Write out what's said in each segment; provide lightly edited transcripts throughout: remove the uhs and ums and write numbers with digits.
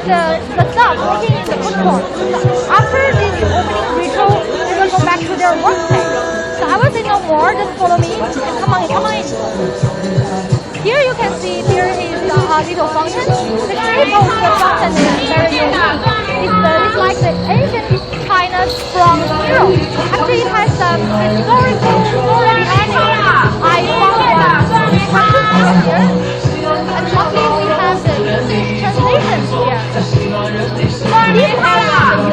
see the staff working in the food court. After this opening ritual, they will go back to their workplace. So I will say no more. Just follow me. Come on, come on. Here you can see there is a little fountain. The shape of the fountain is very unique. It's like the ancient China's bronze hero. Actually, it has some historical story behind it. I found one here, and luckily we have the English translation here. This house,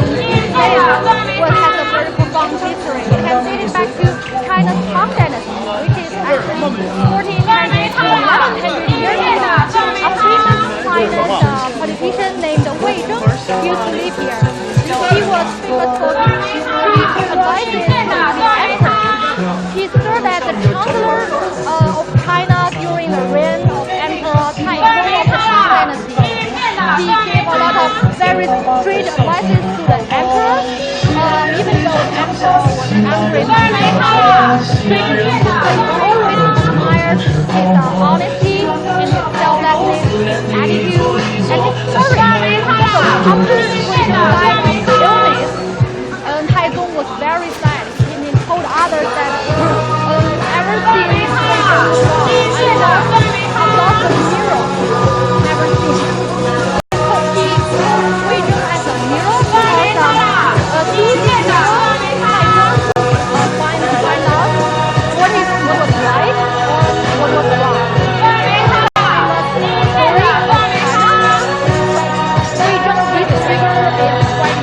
the Yongxing Lane, has a very profound history. It has dated back to China's Tang Dynasty, which is actually 1400 to 1100 years ago. A famous Chinese politician named Wei Zheng used to live here. He was famous for his advices to the emperor. He served as the chancellor of China during the reign of Emperor Piaoyi of the Tang Dynasty. He gave a lot of very strict advices to the emperor, even though the emperor was angry with him. He always admired his honesty, his selflessness, his attitude, and his courage. So after he died of illness, Taizong was very sad. He told others that ever since I lost a hero, never seen. Wei Zheng as a hero because he did find out what was right or what was wrong.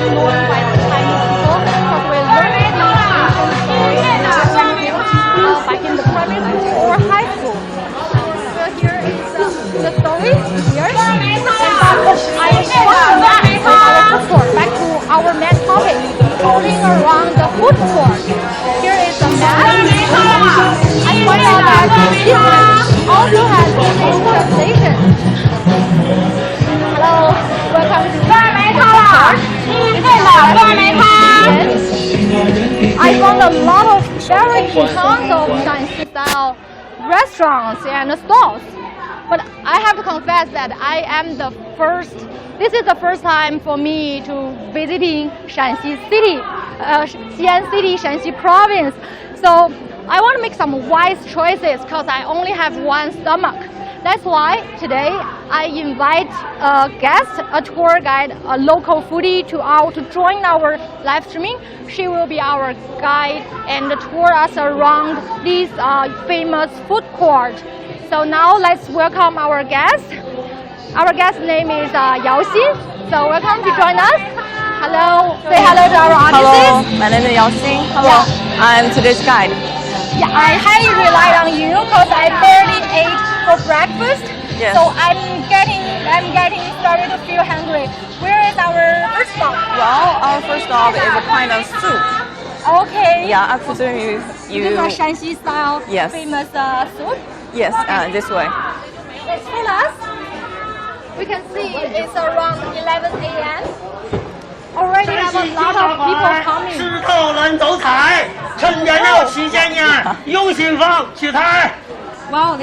Known by the Chinese people because we learned the ancient story back in the primary school or high school. So here is the story here. And I welcome back with our food court back to our main topic, going around the food court. Here is the map. I find out that this map also has English translation. Hello, welcome to the food court. I found a lot of variety tons of Shaanxi style restaurants and stalls. But I have to confess that this is the first time for me to visiting Shaanxi city, Xi'an city, Shaanxi province. So I want to make some wise choices because I only have one stomach. That's why today I invite a guest, a tour guide, a local foodie to join our live streaming. She will be our guide and tour us around this famous food court. So now let's welcome our guest. Our guest name is Yaoxing. So welcome to join us. Hello, say hello to our audiences. Hello, my name is Yongxing. Hello, yeah. I'm today's guide. Yeah, I highly rely on you because I barely ate for breakfast. Yes. So I'm getting started to feel hungry. Where is our first stop? Well, our first stop is a kind of soup. Okay. Yeah, I presume you. This is Shaanxi style Yes. famous soup. Yes, Okay. this way. Let's follow us. We can see it's around 11 a.m. Already have a lot of people coming. 吃透人走菜，趁年料期间呢，永兴坊起台。 Wow,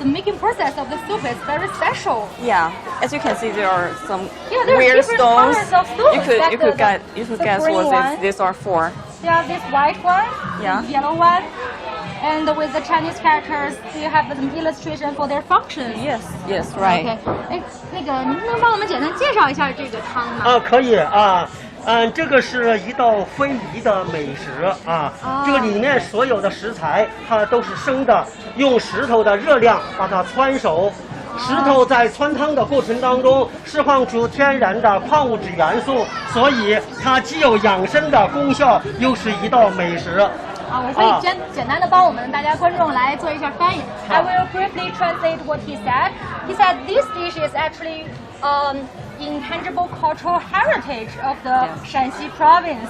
the making process of the soup is very special. Yeah, as you can see, there are some Yeah, there's weird different stones. colors of stones. You could the guess green what one. these are for. Yeah, this white one, Yeah. this yellow one, and with the Chinese characters, they have some illustration for their functions. Yes, yes, right. OK， 哎，那个您能帮我们简单介绍一下这个汤吗？可以啊。这个是一道非遗的美食啊。这个里面所有的食材它都是生的，用石头的热量把它汆熟。石头在汆汤的过程当中释放出天然的矿物质元素，所以它既有养生的功效，又是一道美食。我可以简单的帮我们大家观众来做一下翻译。I will briefly translate what he said. He said this dish is actually intangible cultural heritage of the Shaanxi province.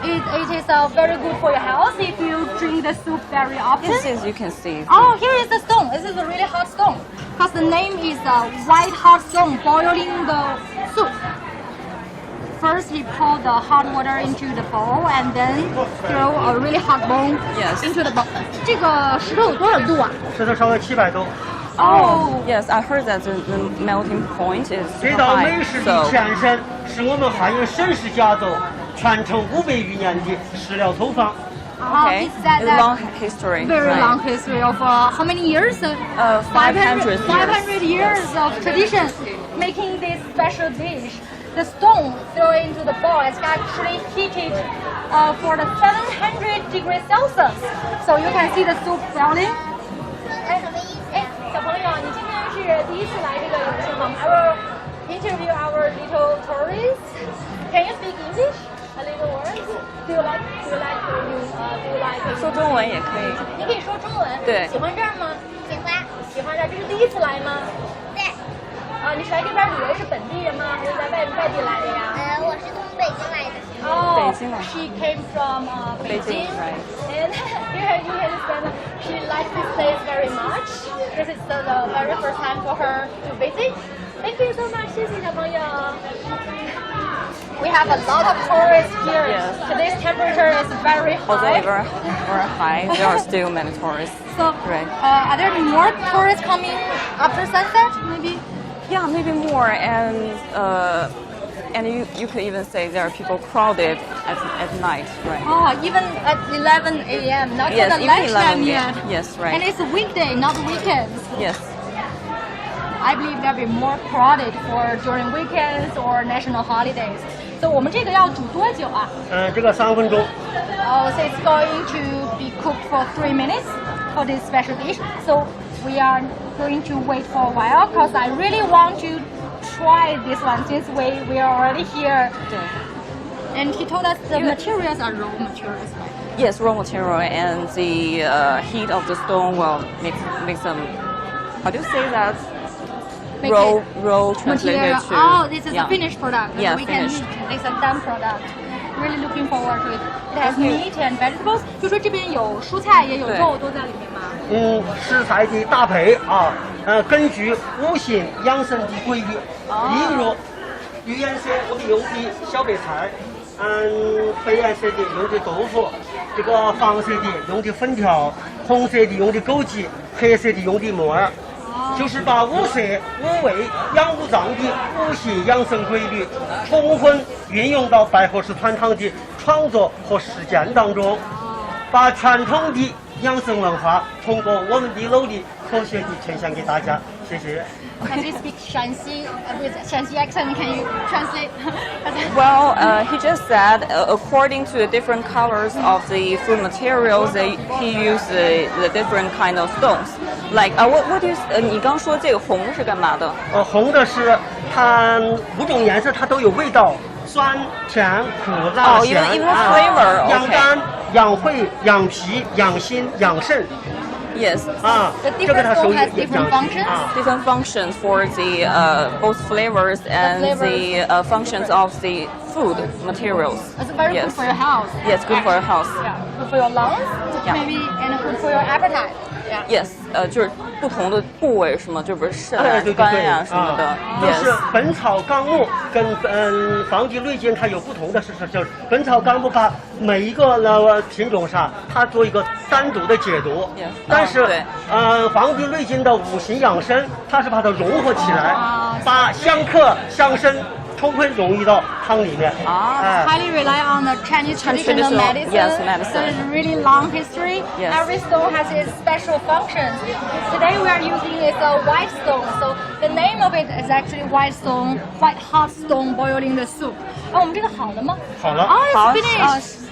It is very good for your health if you drink the soup very often. Yes, as you can see. Oh, here is the stone. This is a really hot stone. Because the name is white hot stone boiling the soup. First, he poured the hot water into the bowl and then throw a really hot bone Yes. into the bowl. 这个石头有多少度啊？石头稍微700度。Oh. Yes, I heard that the melting point is 这 super 道 high. 美食的 So 前身是我们汉源沈氏家族传承500余年的食料作坊。 okay, Is that it's long history. very right. long history of how many years? 500 500 years of tradition making this special dish. The stone thrown into the bowl is actually heated for the 700 degrees Celsius. So you can see the soup boiling. 小朋友，你今天是第一次来这个永兴坊 I will interview our little tourists. Can you speak English? A little words? Do you like? 说中文也可以。你可以说中文。对喜欢这儿吗？喜欢，喜欢这儿，这是第一次来吗？对，你是来这边旅游是本地人吗？还是在外地来的呀？我是从北京来的。Oh, Beijing. she came from Beijing, Beijing, right. and here you can understand she likes this place very much. This is the very first time for her to visit. Thank you so much, 谢谢小朋友。We have a lot of tourists here. Yes. Today's temperature is very Although high. very high, there are still many tourists. So, Right. Are there more tourists coming after sunset? Maybe. Yeah, maybe more, and you could even say there are people crowded at night, right? Oh, even at 11 a.m. Not Yes, for the even lunchtime 11 yet. Yes, right. And it's a weekday, not weekends. Yes. I believe there'll be more crowded for during weekends or national holidays. So 我们这个要煮多久啊？这个3分钟。So it's going to be cooked for 3 minutes for this special dish. So we are going to wait for a while because I really want to try this one since we are already here. 对。 And he told us the materials are raw materials, right? Yes, raw material and the heat of the stone will make them. How do you say that? Make Raw translated Material. to. Oh, this is yeah. a finished product. Yeah, we can finished. eat. It's a done product. Really looking forward to it. It has meat and vegetables. 就说这边有蔬菜也有肉都在里面吗？食材的搭配啊，根据五行养生的规律，例如绿颜色我们用的小白菜，白颜色的用的豆腐，这个黄色的用的粉条，红色的用的枸杞，黑色的用的木耳。就是把五色、五味、养五脏的五行养生规律充分运用到白河市团堂的创作和实践当中，把传统的养生文化通过我们的努力科学地呈现给大家。谢谢。Can you speak Shaanxi with Shaanxi accent? Can you translate? Well, he just said according to the different colors of the food materials, he used the different kind of stones. Like, what do you? 你刚说这个红是干嘛的？红的是它5种颜色它都有味道，酸、甜、苦、辣、咸。even the flavor. 养肝、养肺、养脾、养心、养肾。 Yes. The 这个它 different 属 stone 于 has different functions. Different functions for the both flavors and the functions of the food materials. It's very good Yes. for your health. Yes, good for your health. Yeah, good for your lungs. Yeah. Maybe and good for your appetite. Yeah. Yes. 就是不同的部位什么，就比如肾啊、对肝呀什么的。就是 Yes. 《本草纲目》跟《黄帝内经》它有不同的就是《本草纲目》把每一个品种上它做一个单独的解读。 Yes. 但是对《黄帝内经》的五行养生，它是把它融合起来，把相克相生充分融入到汤里面。Highly rely on the Chinese traditional medicine. Yes, medicine. There's a really long history. Yes. Every stone has its special functions. Today we are using is a white stone. So the name of it is actually white stone, white hot stone boiling the soup. 我们这个好了吗？好了。 Oh, it's 好 finished.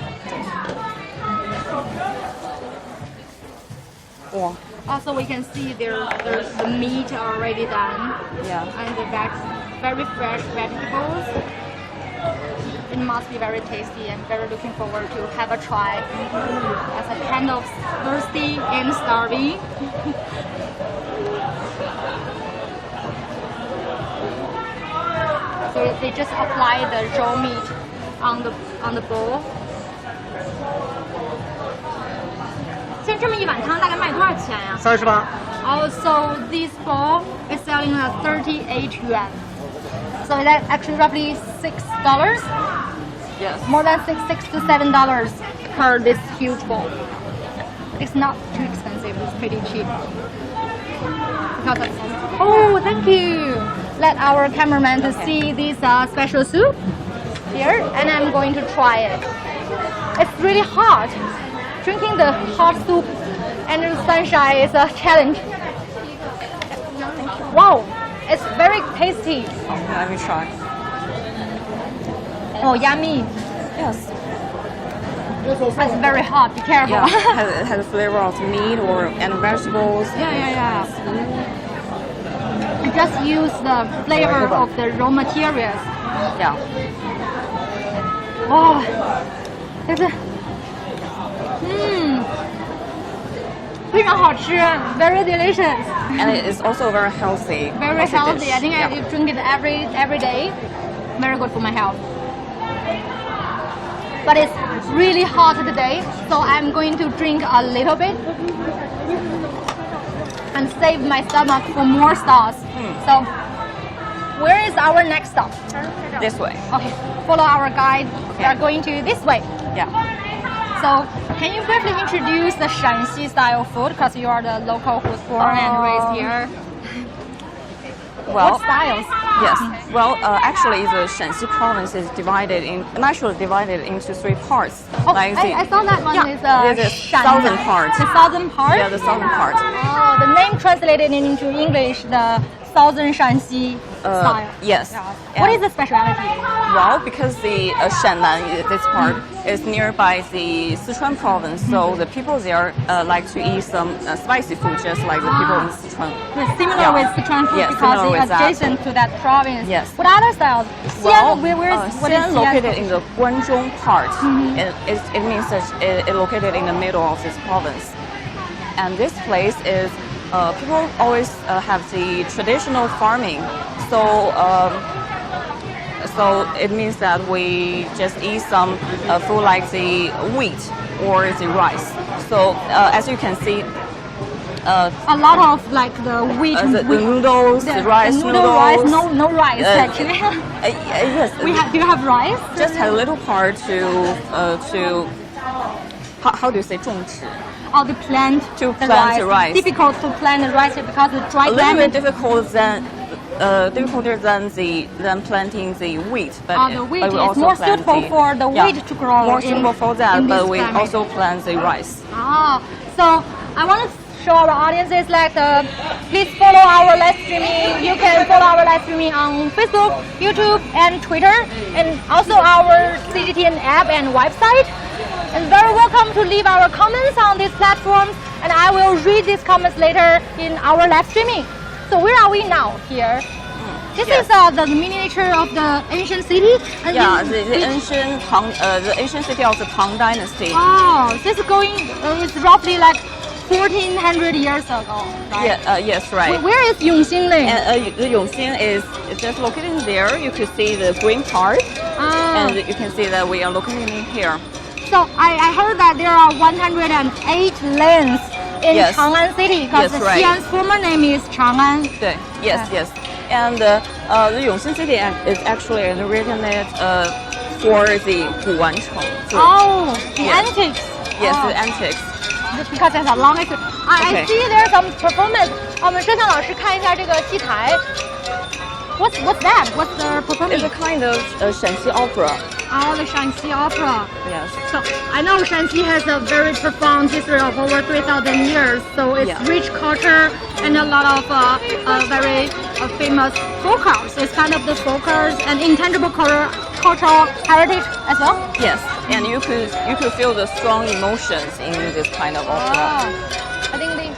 哇 Also, we can see there's the meat already done. Yeah. And the very fresh vegetables. It must be very tasty and very looking forward to have a try. As a kind of thirsty and starving. So they just apply the raw meat on the bowl. 像这么一碗汤大概卖多少钱呀38。 Also, this bowl is selling at 38 yuan. So that's actually roughly $6. Yes. More than $6 to $7 per this huge bowl. It's not too expensive. It's pretty cheap. Oh, thank you. Let our cameraman to see this special soup here, and I'm going to try it. It's really hot. Drinking the hot soup under the sunshine is a challenge. Wow, it's very tasty. Let me try. Oh, yummy. Yes. It's very hot. Be careful. Yeah. It has a flavor of meat and vegetables. Yeah. I just use the flavor of the raw materials. Yeah. Oh, there's a 非常好吃 very delicious. And it is also very healthy. Very healthy. I think yeah. I drink it every day. Very good for my health. But it's really hot today, so I'm going to drink a little bit and save my stomach for more stars. So, where is our next stop? This way. Okay, follow our guide. We are going to this way. Yeah. So, can you briefly introduce the Shaanxi style food? Because you are the local who's born and raised here. Well, What styles? yes. Well, actually, the Shaanxi province is naturally divided into 3 parts. Oh, like I saw that one is there's the Shan. southern part. The southern part? Yeah, the southern part. Oh, the name translated into English, the southern Shaanxi style. Yes. What And- is the specialty? Well, because the Shaannan, this part, is nearby the Sichuan province, so the people there like to eat some spicy food, just like the people in Sichuan. It's similar Yeah. with Sichuan food Yeah, because similar it's with that. adjacent to that province. Yes. What other styles? Well, Xi'an, what is Xi'an Xi'an? located in the Guanzhong part. It means that it located in the middle of this province. And this place is, people always have the traditional farming. So it means that we just eat some food like the wheat or the rice. So as you can see, A lot of like the wheat, the noodles, the rice noodle noodles. rice, no rice actually. Yes, Do you have rice? just had a little part to how do you say 种植? Oh, the plant To plant the rice. Difficult to plant the rice because the dry A little climate. bit difficult than planting the wheat, but The wheat but we is also more plant suitable for the wheat to grow More in- suitable for that, in but this we climate. also plant the rice. So I want to show our audiences like please follow our live streaming. You can follow our live streaming on Facebook, YouTube, and Twitter, and also our CGTN app and website. And very welcome to leave our comments on these platforms, and I will read these comments later in our live streaming. So where are we now here? This Yes. is the miniature of the ancient city. And Yeah, in- the ancient city of the Tang Dynasty. Oh, this is going. It's roughly like 1400 years ago, right? Yeah, yes, right. Where is Yongxing Lane? And the Yongxing is just located there. You could see the green part, and you can see that we are located in here. So I heard that there are 108 lanes in Yes. Chang'an City because Yes, right. Xi'an's former name is Chang'an. Yes. And the Yongxing city is actually originated for the 古玩城. Oh, the Yes. antiques. Yes, Oh, the antiques. just because there's a long history. I Okay. see there's some performance. 我们摄像老师看一下这个戏台。What's that? What's the performance? It's a kind of Shaanxi opera. Oh, the Shaanxi opera. Yes. So I know Shaanxi has a very profound history of over 3,000 years. So it's Yeah. rich culture and a lot of very famous folk arts. It's kind of the folk arts and intangible cultural heritage as well. Yes, and you could feel the strong emotions in this kind of opera. I think they.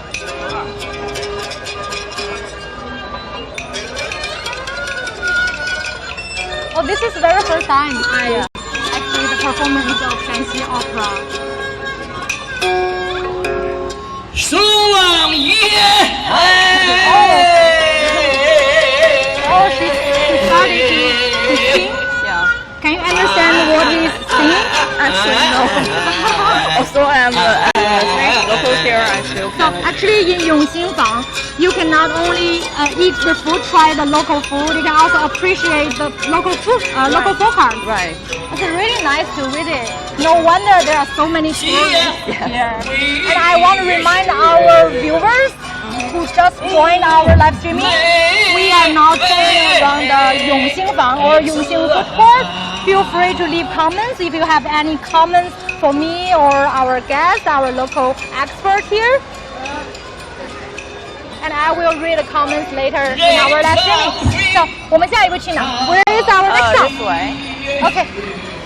Oh, this is the very first time I see the performance of Shaanxi opera. 苏王爷， Oh, she started to sing. Yeah. Can you understand what he's singing? Actually, no. Also, I'm local here. I still So can. actually in Yongxing Fang, you can not only eat the food, try the local food, you can also appreciate the local food, local folk art. Right. It's really nice to visit. No wonder there are so many tourists here. And I want to remind our viewers, who just joined our live streaming, we are now staying around the Yongxing Fang or Yongxing food court. Feel free to leave comments if you have any comments for me or our guest, our local expert here. And I will read the comments later in our live streaming. So, 我们下一步去哪 Where is our next stop? This way. Okay.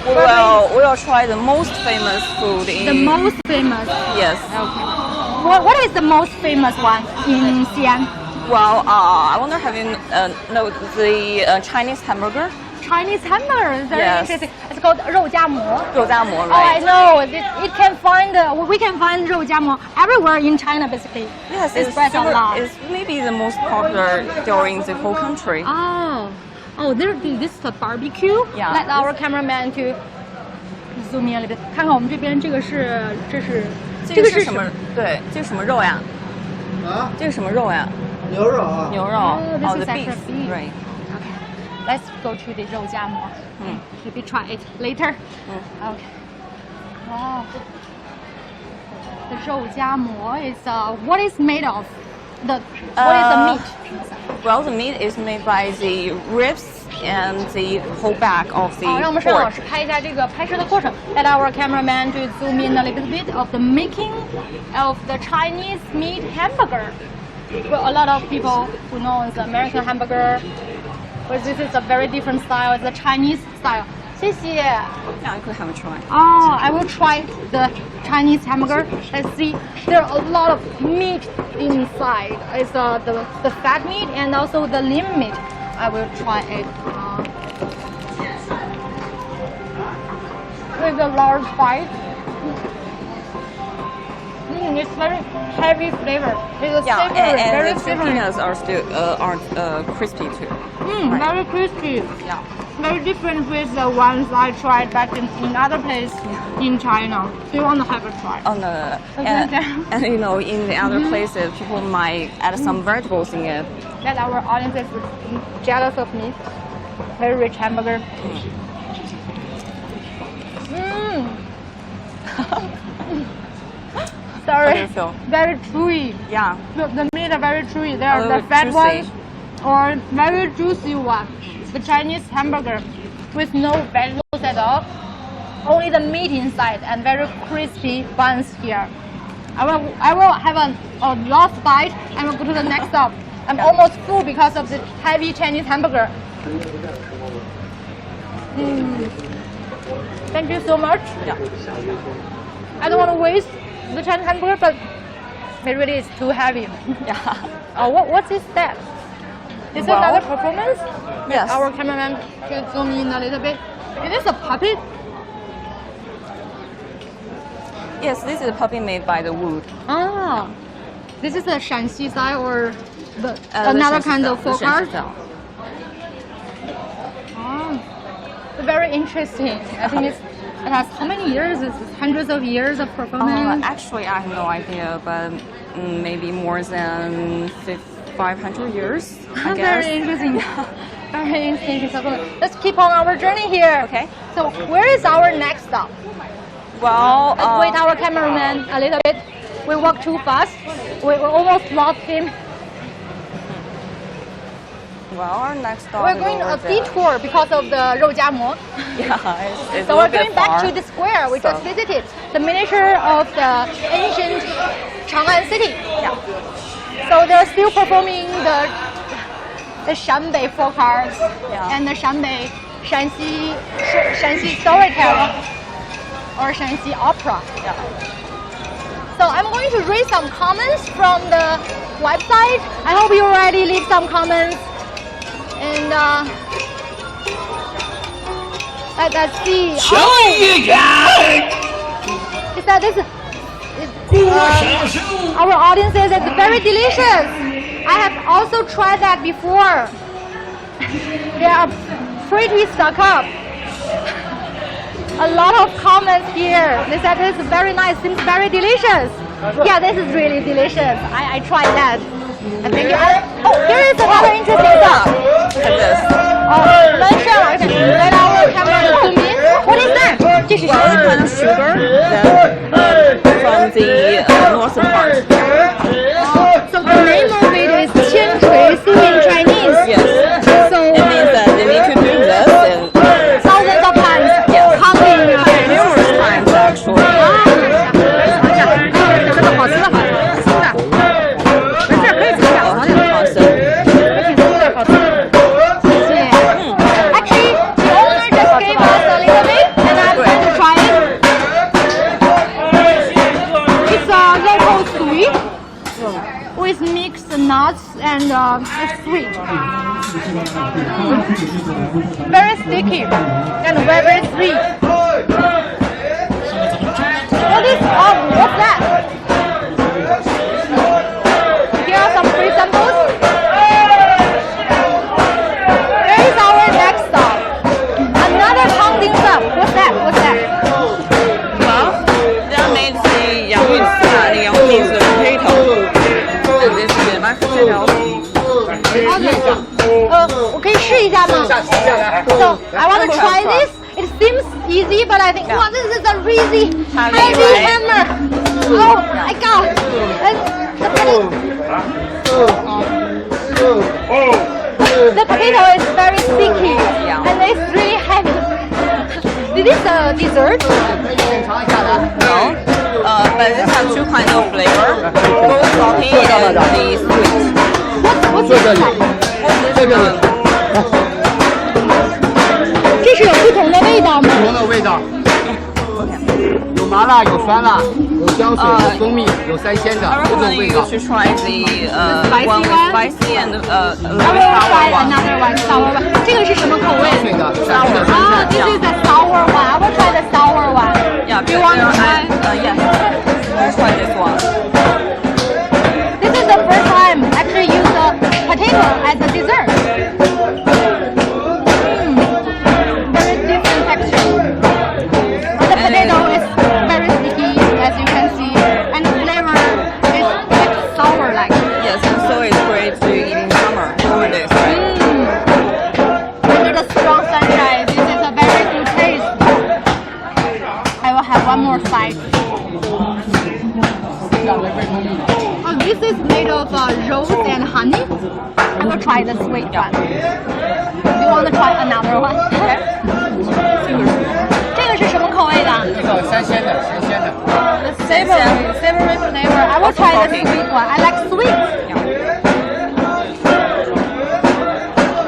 We will try the most famous food in. The most famous. Yes. Okay. What is the most famous one in Xi'an? Well, I wonder have you know the Chinese hamburger? Chinese hamburger is very Yes. interesting. It's called 肉夹馍. 肉夹馍, Oh, I right? know. It can find we can find 肉夹馍 everywhere in China, basically. Yes, It's spread a lot. It's maybe the most popular during the whole country. Oh, this is the barbecue. Yeah. Let our cameraman to zoom in a little bit. 看看我们这边这个是这个是什么？对，这是什么肉呀？啊，这是什么肉呀？牛肉啊。牛肉。Oh, this the is actually beef. beef. Right. Okay. Let's go to the 肉夹馍. Maybe try it later. Okay. Wow. The 肉夹馍 is what is made of? What is the meat? Well, the meat is made by the ribs and the whole back of the 好，让我们邵老 pork. 师拍一下这个拍摄的过程。Let our cameraman to zoom in a little bit of the making of the Chinese meat hamburger. Well, a lot of people who know the American hamburger, but this is a very different style. It's a Chinese style. 谢谢。 Yeah, you could have a try. Oh, I will try the Chinese hamburger. Let's see. There are a lot of meat inside. It's the fat meat and also the lean meat. I will try it. With a large bite. It's very heavy flavor. It's Yeah, savory, and very the savory. tortillas are still aren't crispy too. Very crispy. Yeah. Very different with the ones I tried back in other place in China. Do you want to have a try? Oh no. Okay. And you know, in the other places, people might add some vegetables in it. That our audience is jealous of me. Very rich hamburger. Sorry. How do you feel? Very chewy. Yeah. The meat are very chewy. They are A the little fat juicy. ones or very juicy one. The Chinese hamburger with no vegetables at all. Only the meat inside and very crispy buns here. I will have a last bite and we'll go to the next stop. I'm almost full because of the heavy Chinese hamburger. Thank you so much. Yeah. I don't want to waste the Chinese hamburger, but it really is too heavy. Yeah. What is that? Is it Well, another performance? Yes. Our cameraman should zoom in a little bit. It is a puppet. Yes, this is a puppy made by the wood. Ah, this is a Shaanxi style or The another Shaanxi kind style, of the folk Shaanxi art? style. Very interesting. I think it has how many years? It's hundreds of years of performance. Actually, I have no idea, but maybe more than 500 years, I guess. Very interesting. Very interesting. So let's keep on our journey here. Okay. So where is our next stop? Well, Let's wait our cameraman a little bit. We walk too fast. We almost lost him. well, our next stop We're is going over a there. detour because of the 肉夹馍. Yeah, it's So a we're little going bit back far. to the square we just So- visited, the miniature of the ancient Chang'an city. Yeah. So they're still performing the Shanbei folk art and the Shanbei Shaanxi storytelling or Shaanxi opera. Yeah. So I'm going to read some comments from the website. I hope you already leave some comments. And let's see. 小一眼， Is that this? 过小手。 Our audience says it's very delicious. I have also tried that before. They are pretty stuck up. A lot of comments here. They said this is very nice, seems very delicious. Yeah, this is really delicious. I tried that. And thank you. Oh, here is another interesting stuff. Look at this. Let our camera zoom in. What is that? This is Well, it's kind of sugar that, from the northern part. So the name of very sticky and very sweet. What is what's that? Here are some free samples. Here is our next stop. Another pounding stuff. What's that? What's that? Well, that made the Yongxing potato. And this is the mashed potatoes. 我可以试一下吗 ？So I want to try this. It seems easy, but I think wow, this is a really heavy hammer. Oh my god! And the potato is very sticky and it's really heavy. Is this a dessert? No. But this has two kinds of flavor, both salty and the sweet. What's this like? 这是有不同的味道吗？不同的味道，有麻辣，有酸辣，有香水，有蜂蜜，有三鲜的 I 各种 recommend 味 you 道。 to try the spicy one with one? spicy and a I little will try sour one. another one, sour one. 这个是什么口味？水的，Sour. 山的 Oh, this is the sour one. I will try the sour one. Yeah, Do you want to try? Yes. Let's try this one. This is the first time actually use the potato as a dessert. Very different texture. The potato is very sticky, as you can see, and the flavor is like sour like. Yes, and so it's great to eat in summer days, right? Under the strong sunshine, this is a very good taste. I will have one more side. Oh, this is made of rose and honey. I will try the sweet one. Do you want to try another one? Okay. 这个是什么口味的？这个三鲜的，咸鲜的。Savory flavor. I will try the sweet one. I like sweet.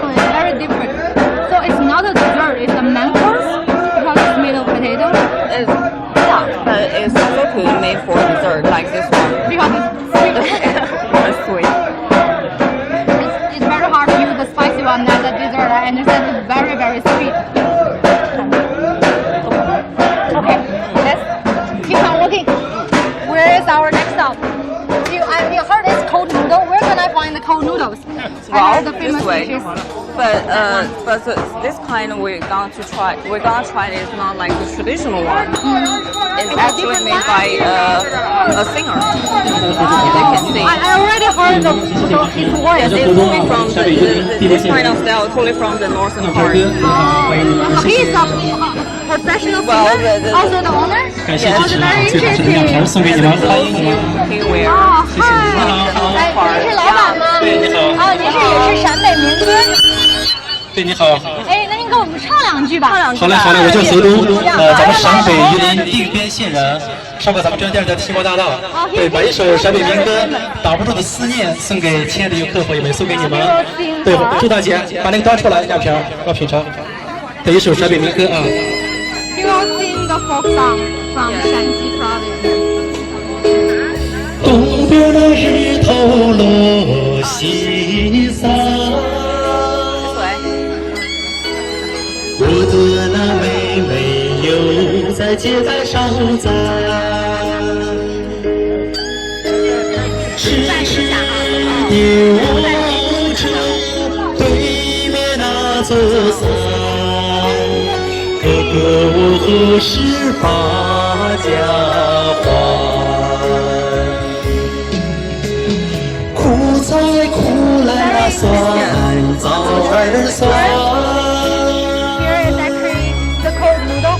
Oh, it's very different. So it's not a dessert. It's a main course because it's made of potato. Yeah, but it's also could be made for dessert like this one. Because it's sweet. It's sweet. It's very hard to use the spicy one as a dessert. I understand it's very, very sweet. Okay, let's keep on walking. Where is our next stop? You heard it's cold noodle. Where can I find the cold noodles? I Well, heard the famous this way. dishes. But this kind we're going to try. We're gonna try it. It's not like the traditional one. It's actually made by a singer. They can sing. I already heard of his voice. Yes, it's totally from this kind of style, totally from the northern part. He's a professional Well, singer, also the owner. 感谢支持，最好是两条送给你们，欢迎你们。 Okay, where? 哦，嗨，您是老板吗？对，你好。啊，您是也是陕北民歌。对，你好。哎，那您给我们唱两句吧。好嘞，好嘞，我叫何东，咱们陕北榆林定边县人，上过咱们中央电视台的《天国大道》。对，把一首陕北民歌《挡不住的思念》送给亲爱的游客朋友们，送给你们。对，祝大姐把那个端出来，亚萍，要品尝。对，一首陕北民歌啊。You will sing the folk song from Shaanxi province. 东边的日头落西山，我的那妹妹又在街台上站，痴痴地望着对面那座山，哥哥我何时把家还？苦菜苦来酸，枣儿酸。 Here is actually the cold noodle.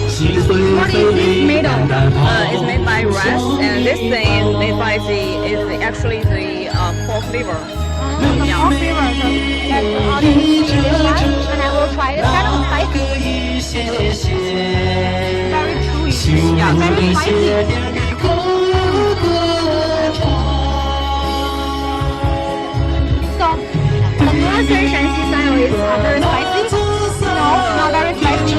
What is this made of? It's made by rice, and this thing is made by actually the pork liver. The pork liver. That's the audience one, and I will try it. Kind of spicy. Very chewy. Yeah, very spicy. So, the northern Shaanxi style is very spicy. No, not very spicy.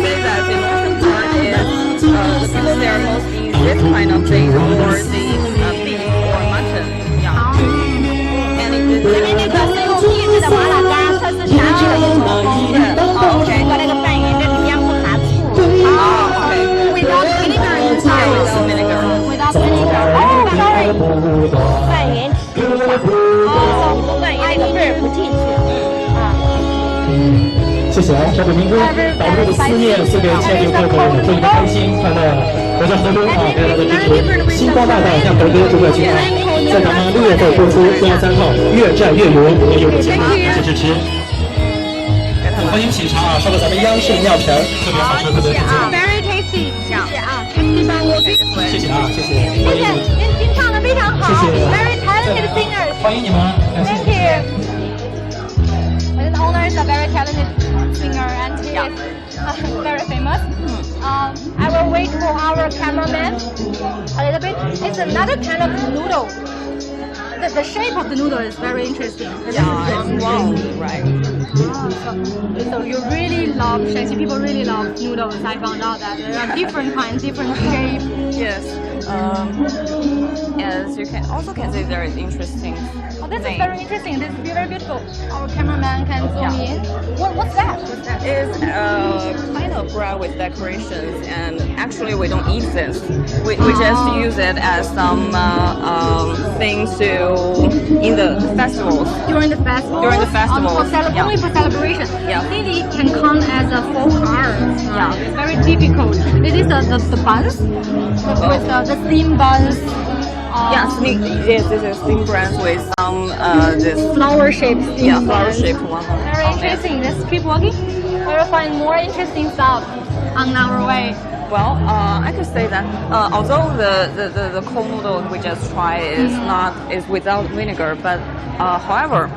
Say that the northern part is the people there mostly eat this kind of thing or the beef or mutton. Yeah. And it, 进去啊。谢谢啊，小北民歌，把我们的思念送给亲爱的客户，祝你们开心快乐，回到河东啊，给大家支持。星光大道让德哥主管群啊，在咱们6月份播出，6月3号越战越勇，也有请谢谢支持。欢迎品尝啊，说到咱们央视尿片特别好吃，特别好吃。Very tasty，谢谢啊，谢谢啊，谢谢。谢谢，您唱的非常好，Very talented singers。欢迎你们。Thank you. The owner is a very talented singer and he is very famous. I will wait for our cameraman a little bit. It's another kind of noodle. The shape of the noodle is very interesting. Yeah, it's round, right? So you really love Shaanxi. People really love noodles. I found out that there are different kinds, different shapes. Yes. As you can also can see, very interesting. Oh, this thing. is very interesting. This is very beautiful. Our cameraman can zoom in. What's that? It's kind of bread with decorations, and actually we don't eat this. We just use it as some things to in the festivals. During the festival? During the festival. Only for celebration. Yeah. Really can count as a folk art. Yeah. It's very difficult. It is the buns, with the steam buns. Yes, this is steam buns with some this Flower shaped steam buns. flower shaped one. Very interesting. Let's keep walking. We will find more interesting stuff on our way. Well, I could say that although the cold noodle we just tried is without vinegar, but however,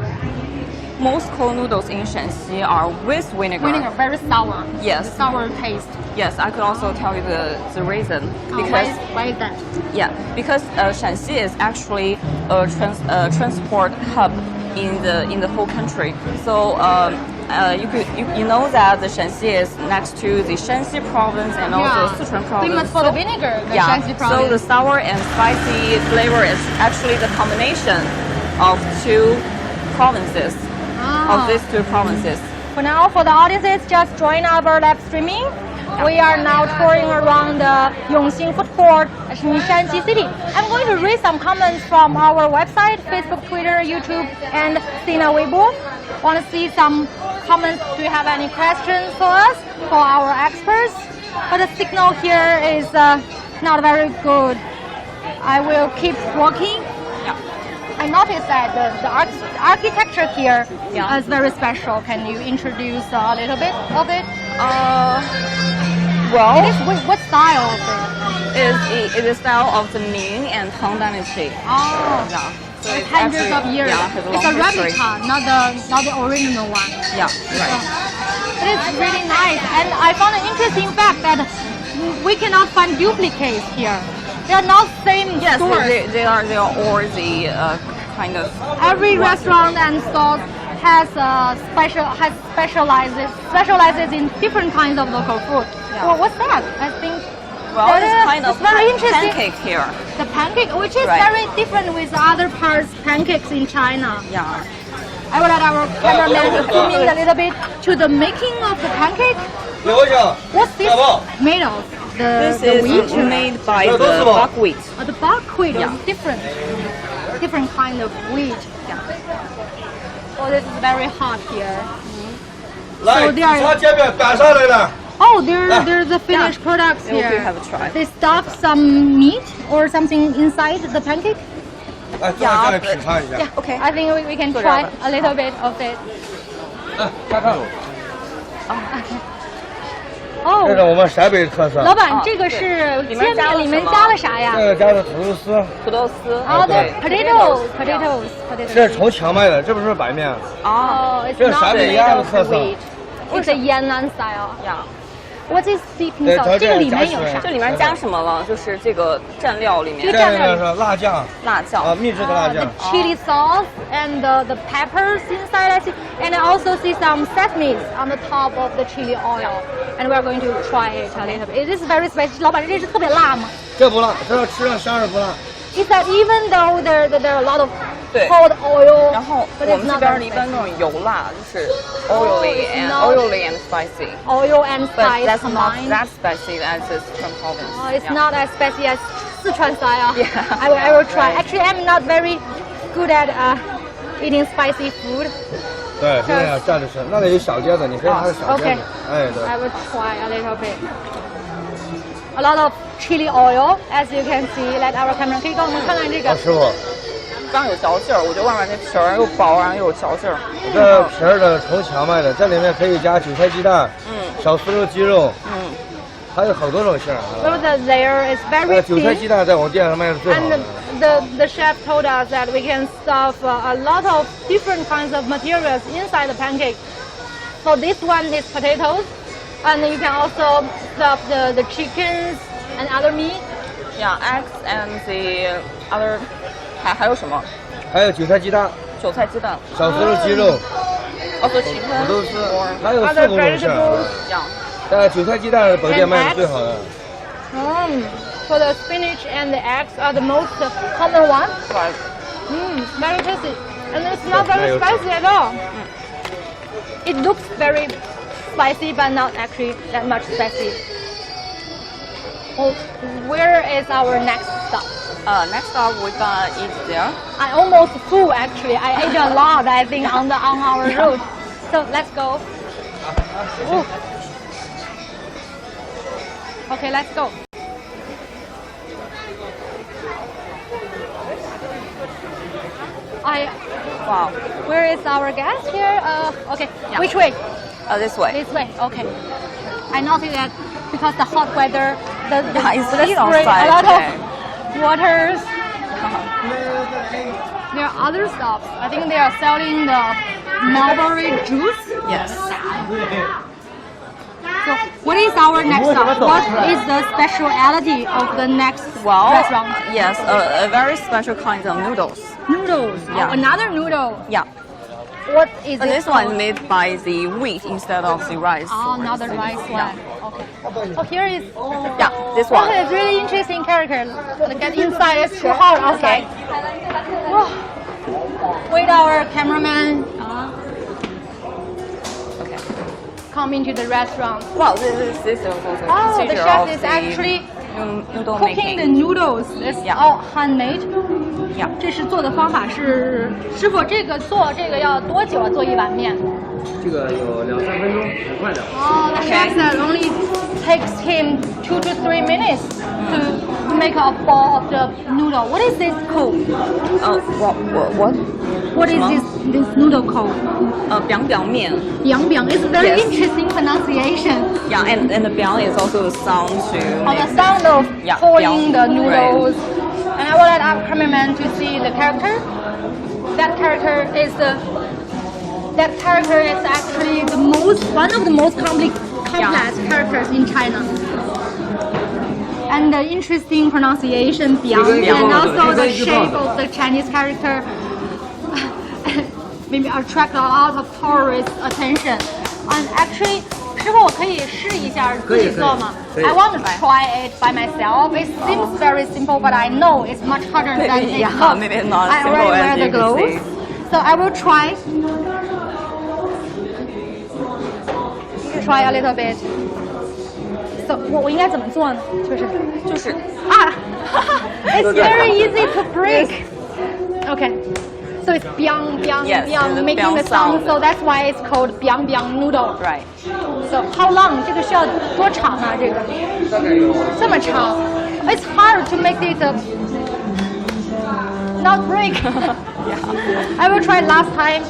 most cold noodles in Shaanxi are with vinegar. Vinegar, very sour. Yes. Sour taste. Yes, I could also tell you the reason because Why is that? yeah, because Shaanxi is actually a transport hub in the whole country. So you know that the Shaanxi is next to the Shaanxi province and also Sichuan province. Famous for the vinegar, the Shaanxi province. So the sour and spicy flavor is actually the combination of two provinces. Of these two provinces. For now, for the audiences, just join our live streaming. We are now touring around the Yongxing food court in Shaanxi city. I'm going to read some comments from our website, Facebook, Twitter, YouTube, and Sina Weibo. Want to see some comments? Do you have any questions for us, for our experts? But the signal here is not very good. I will keep walking. I noticed that the architecture here is very special. Can you introduce a little bit of it? Well, It is, what style of it? it is style of the Ming and Tang dynasty. Oh, Yeah. So it's it's hundreds actually- of years. Yeah, has a It's long a history. replica, not the original one. Yeah, right. It is really nice, and I found an interesting fact that we cannot find duplicates here. They are not same Yes, stores. they are all the kind of. Every restaurant and store has specializes in different kinds of local food. Yeah. Well, what's that? I think Well, that it's kind of it's very interesting. pancake here. The pancake, which is Right. very different with other parts pancakes in China. Yeah. I will let our cameraman zoom in a little bit to the making of the pancake. What's this made of? This The is wheat? made by the buckwheat. The buckwheat Yeah. is different kind of wheat. Yeah. Oh, this is very hot here. 来， So they are- 把这边搬上来了。 Oh, there's the finished products Maybe here. you have a try. They stuff some meat or something inside the pancake. 来，坐下来品尝一下。 Yeah, okay. I think we can 做这 try 样吧。 a little bit of it. 来，看看，哦这是我们陕北特色。老板哦，这个是里面煎饼，里面加了什么加了啥呀这？个加的土豆丝，土豆丝。哦，对对，potatoes。这是从荞麦的，这不是白面。哦。 Oh, it's 这是 not 陕北 made 鸭的 of 特色。 wheat. It's a Yan'an style. Yeah. What is deep 对 inside? 它这个里这加起来面有啥这？里面加什么了？就是这个蘸料里面这这个是辣酱辣酱。啊，秘制的辣 The 酱。 chili sauce and the peppers inside, I see. And I also see some sesame on the top of the chili oil. And we're going to try it a little bit. It is very spicy. 老板，这是特别辣吗这不辣，这要吃上香是不辣。 ？Is that even though there are a lot of 对 cold oil? 然后 but 我 it's 们这 not 边 very 的一般 spicy. 那种油辣，就是 oily and spicy. Oil and But spice that's not combined. that spicy as the Sichuan province. Oh, it's Yeah. not as spicy as Sichuan style. Yeah. I will try. Right. Actually, I'm not very good at eating spicy food. 对，是那样站着吃。那里有小碟子，你可以拿个小碟 Okay. 子。哎，对。 I will try a little bit. A lot of chili oil, as you can see. Let our camera 可以给我们看看这个好，。师傅，刚有嚼劲儿，我觉得外面那皮儿又薄，然后又有嚼劲儿。这皮儿的从强卖的，这里面可以加韭菜鸡蛋，小酥肉鸡肉，还有好多种馅儿 So 啊。 the layer is very 韭菜 thin. 鸡蛋在我们店上卖的最好 And 的。 the chef told us that we can stuff a lot of different kinds of materials inside the pancake. So this one is potatoes, and you can also stuff the chickens and other meat. Yeah, eggs and the other 还有什么？还有韭菜鸡蛋，韭菜鸡蛋，小酥肉鸡肉， also chicken 土豆丝 or，还有 Other 4、5种馅儿 vegetables. 啊。 yeah. 但韭菜鸡蛋本店卖的最好的。 So the spinach and the eggs are the most common one. Right. Very tasty. And it's not very spicy at all. It looks very spicy, but not actually that much spicy. Oh, where is our next stop? Next up we gonna eat there. I almost full actually. I ate a lot, I think, on our route. So let's go. Ooh. Okay, let's go. Wow. Where is our guest here? Okay. Yeah. Which way? This way. This way. Okay. I noticed that because the hot weather, the it's the heat spring, outside a lot today. of waters. There are other stops. I think they are selling the mulberry juice. Yes. So what is our next stop? What is the speciality of the next Well, restaurant? yes, a very special kind of noodles. Noodles. Yeah. Oh, another noodle. Yeah. What is And it this one called? is made by the wheat instead of the rice. Oh, not the rice one. Okay. Oh, here is. Yeah, this one. Okay, it's really interesting character. Look at inside. It's too hot outside. Whoa. Wait, our cameraman. Okay. Come into the restaurant. Well, this is also the Oh, the procedure chef of is the actually noodle cooking the making. noodles. It's Yeah. all handmade. Yeah. 这是做的方法是，师傅这个做这个要多久啊？做一碗面？这个有2、3分钟，很快的。Oh, the chef said only takes him 2 to 3 minutes to make a ball of the noodle. What is this called? What? What is this noodle called? 表表面。 Biang biang. It's very Yes. interesting pronunciation. Yeah, and the 表 is also the sound to On the make. sound of Yeah, pouring the biang. noodles. And I will let our cameraman to see the character. That character is actually one of the most complex characters in China. And the interesting pronunciation biang and also the shape of the Chinese character maybe attract a lot of tourist attention. And actually, 师傅，我可以试一下自己做吗？ I want to try it by myself. It seems very simple, but I know it's much harder than it Yeah, looks. maybe not I simple already as wear the you can gloves, see. so I will try. Try a little bit. So 我应该怎么做呢？就是啊，It's very easy to break. Okay. So it's biang biang Yes, biang the making the biang sound. sound. So that's why it's called biang biang noodle. Right. So how long? 这个需要多长啊？这个这么长 ？It's hard to make it not break. I will try last time.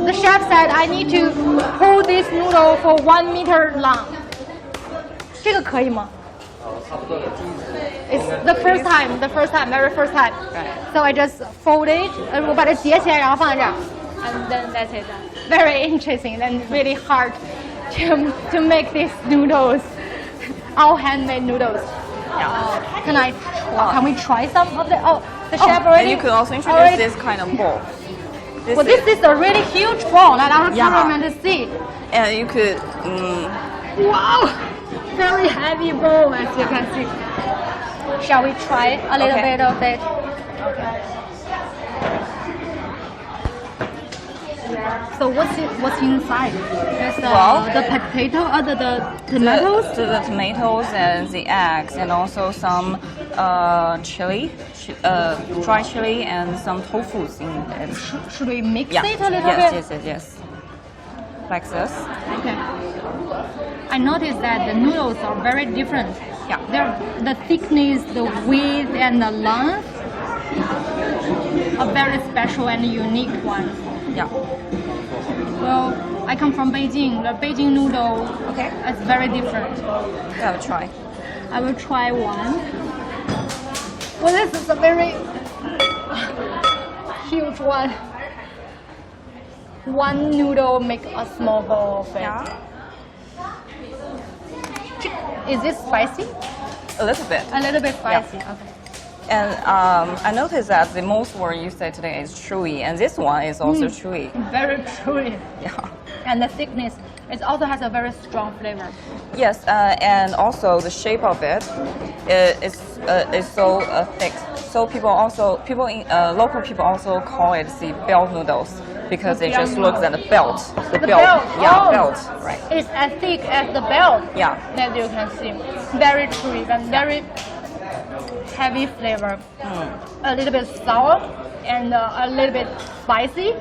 The chef said I need to hold this noodle for 1 meter long. 这个可以吗？ It's the first time, very first time. Right. So I just fold it. 我把它截起来，然后放在这儿。And then that's it. Very interesting and really hard to make these noodles, all handmade noodles. Yeah. Can we try some of the? Oh, the chef And already. you could also introduce already- this kind of bowl. Well, this is a really huge bowl. Let our cameraman to see. And you could. Wow, very heavy bowl as you can see. Shall we try a little Okay. bit of it? So what's inside? There's the potato, the tomatoes. The tomatoes and the eggs, and also some chili, dry chili, and some tofu's in it. Should we mix Yeah. it a little yes, bit? yes. Like this. Okay. I noticed that the noodles are very different. Yeah. The thickness, the width, and the length are very special and unique ones. Yeah. Well, I come from Beijing. The Beijing noodle is very different. Yeah, I'll try. I will try one. Well, this is a very huge one. One noodle make a small bowl of it. Yeah. Is this spicy? A little bit. A little bit spicy. Yeah. Okay. And I noticed that the most word you say today is chewy, and this one is also chewy. Very chewy. Yeah. And the thickness, it also has a very strong flavor. Yes, and also the shape of it is so thick. So local people also call it the belt noodles because it just looks at the belt. The belt. Yeah, belt. Right. It's as thick as the belt. Yeah. That you can see. Very chewy and very heavy flavor. A little bit sour and a little bit spicy.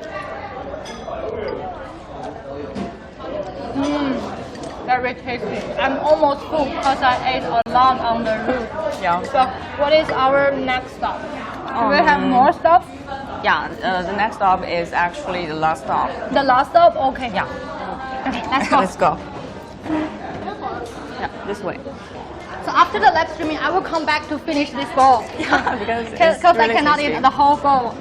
Very tasty. I'm almost full because I ate a lot on the route. Yeah. So what is our next stop? Do we have more stops? Yeah. The next stop is actually the last stop. The last stop? Okay. Yeah. Okay, let's go. Let's go. Yeah, this way. So after the live streaming, I will come back to finish this bowl. Yeah, because Because really I cannot tasty. eat the whole bowl.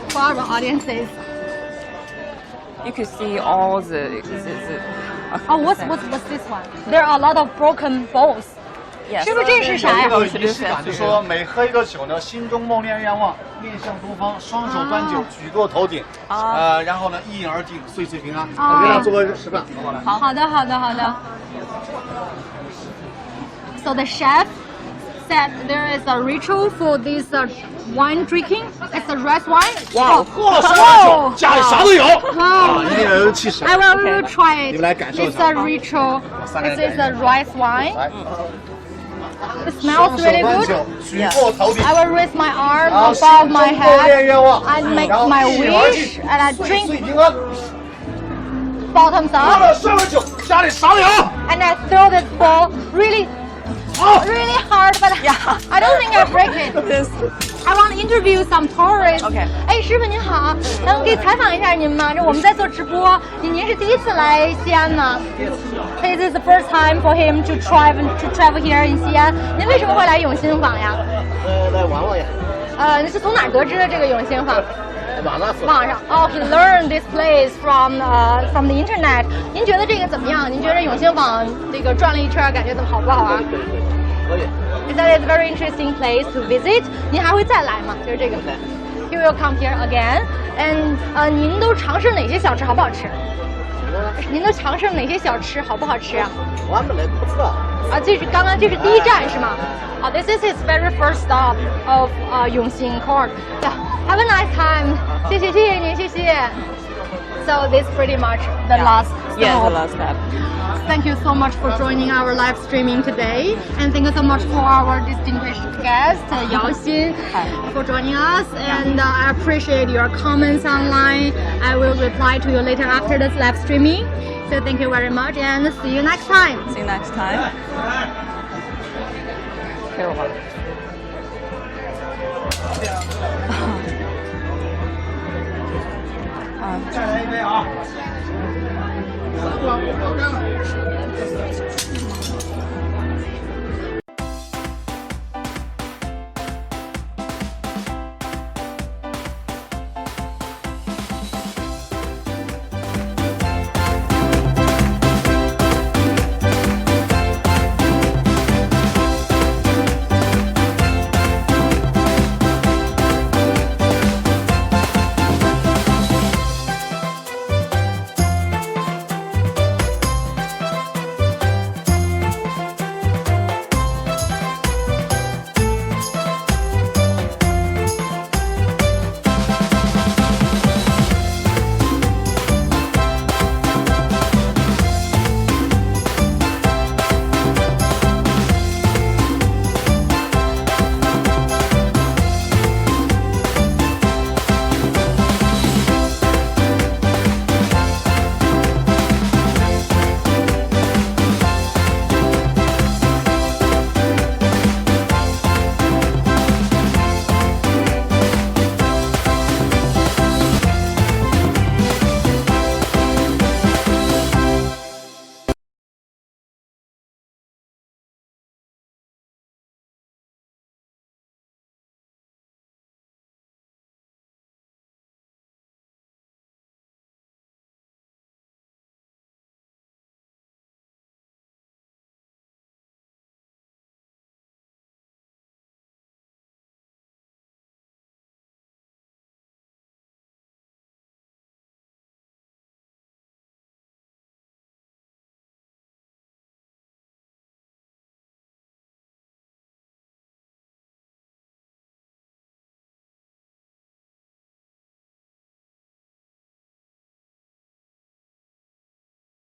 For our audiences. You could see all the. Oh, what's this one? There are a lot of broken bowls. Yes. 是不是这是啥呀？有一个仪式感，就说每喝一个酒呢，心中梦念愿望，面向东方，双手端酒，举过头顶，然后呢一饮而尽，岁岁平安。我给大家做个示范，好吧？好的。So the chef said there is a ritual for this wine drinking. It's a red wine. 哇，喝什么酒，家里啥都有，啊，一定要有气势。 I will try it. 你们来感受一 It's 下。 a ritual. This is a rice wine. 来， It smells 双手 really 端 good. 酒，举过头顶。 I will raise my arm 然后 above 心 my 中默念 head 愿望， and make 然后 my 一饮而 wish 尽， and I 岁 drink 岁平安。 bottoms 喝 up 了上了酒，家里啥都有。 and I throw this ball really 好。 really hard, but I don't think I break it. This. I want to interview some tourists. Okay. 哎，师傅您好，能可以采访一下您吗？这我们在做直播，您是第一次来西安吗？ This is the first time for him to travel here in 西安。您为什么会来永兴坊呀？来玩玩呀。你是从哪儿得知的这个永兴坊？网上搜。网上。哦 he learned this place from the internet. 您觉得这个怎么样？您觉得永兴坊这个转了一圈，感觉怎么好不好啊？ 可以。 That is a very interesting place to visit. 您还会再来吗？就是这个。You will come here again. And 您都尝试哪些小吃好不好吃？您都尝试哪些小吃好不好吃啊？我们来不知道。这是刚刚这是第一站是吗？This is his very first stop of Yongxing Court. Yeah. Have a nice time. 谢谢您，谢谢。So this pretty much the last stop. Yes, the last step. Thank you so much for joining our live streaming today, and thank you so much for our distinguished guest, Yaoxin, for joining us. And I appreciate your comments online. I will reply to you later after this live streaming. So thank you very much, and see you next time. See you next time. 给我吧。再来一杯啊！